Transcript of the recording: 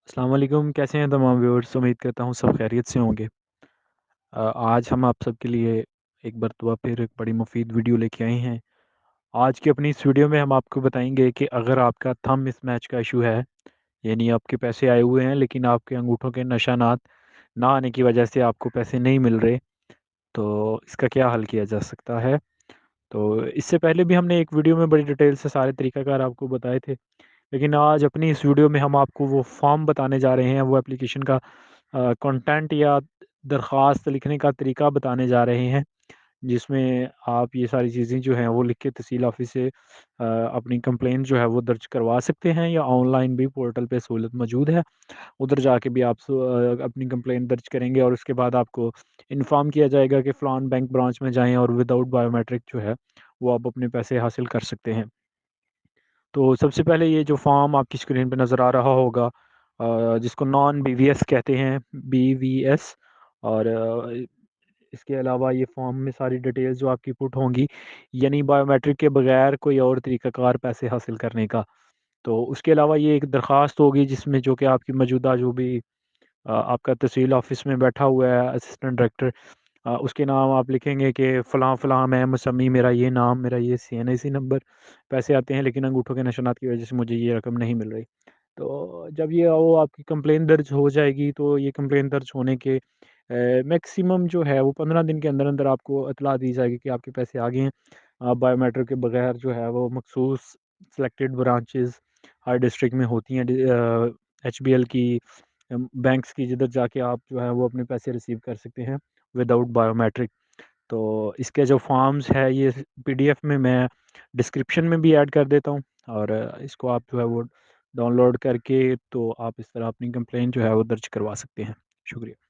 अस्सलाम वालेकुम, कैसे हैं तमाम व्यूअर्स। उम्मीद करता हूँ सब खैरियत से होंगे। आज हम आप सब के लिए एक मरतबा फिर एक बड़ी मुफीद वीडियो लेके आए हैं। आज की अपनी इस वीडियो में हम आपको बताएंगे कि अगर आपका थंब मिसमैच का इशू है, यानी आपके पैसे आए हुए हैं लेकिन आपके अंगूठों के निशानात ना आने की वजह से आपको पैसे नहीं मिल रहे, तो इसका क्या हल किया जा सकता है। तो इससे पहले भी हमने एक वीडियो में बड़ी डिटेल से सारे तरीकाकार आपको बताए थे, लेकिन आज अपनी इस वीडियो में हम आपको वो फॉर्म बताने जा रहे हैं, वो एप्लीकेशन का कंटेंट या दरख्वास्त लिखने का तरीका बताने जा रहे हैं, जिसमें आप ये सारी चीज़ें जो हैं वो लिख के तहसील ऑफिस से अपनी कंप्लेंट जो है वो दर्ज करवा सकते हैं, या ऑनलाइन भी पोर्टल पे सहूलत मौजूद है। उधर जाके भी आप अपनी कंप्लेंट दर्ज करेंगे और उसके बाद आपको इन्फॉर्म किया जाएगा कि फ़लान बैंक ब्रांच में जाएँ और विदाउट बायोमेट्रिक जो है वो आप अपने पैसे हासिल कर सकते हैं। तो सबसे पहले ये जो फॉर्म आपकी स्क्रीन पे नज़र आ रहा होगा, जिसको नॉन बीवीएस कहते हैं, बीवीएस। और इसके अलावा ये फॉर्म में सारी डिटेल्स जो आपकी पुट होंगी, यानी बायोमेट्रिक के बगैर कोई और तरीक़ाकार पैसे हासिल करने का। तो उसके अलावा ये एक दरख्वास्त होगी जिसमें जो कि आपकी मौजूदा जो भी आपका तहसील ऑफिस में बैठा हुआ है असिस्टेंट डायरेक्टर, उसके नाम आप लिखेंगे कि फ़लाँ फ़लाँ मैं मुसम्मी, मेरा ये नाम, मेरा ये सीएनआईसी नंबर, पैसे आते हैं लेकिन अंगूठों के निशानात की वजह से मुझे ये रकम नहीं मिल रही। तो जब ये वो आपकी कंप्लेंट दर्ज हो जाएगी, तो ये कंप्लेंट दर्ज होने के मैक्सिमम जो है वो 15 दिन के अंदर अंदर आपको इतला दी जाएगी कि आपके पैसे आ गए हैं। बायोमेट्रिक के बगैर जो है वो मखसूस सेलेक्टेड ब्रांचेस हर डिस्ट्रिक्ट में होती हैं, एचबीएल की, बैंक्स की, जिधर जाके आप जो है वो अपने पैसे रिसीव कर सकते हैं विदाउट बायोमेट्रिक। तो इसके जो फॉर्म्स है ये पीडीएफ में मैं डिस्क्रिप्शन में भी ऐड कर देता हूँ, और इसको आप जो है वो डाउनलोड करके तो आप इस तरह अपनी कंप्लेंट जो है वो दर्ज करवा सकते हैं। शुक्रिया।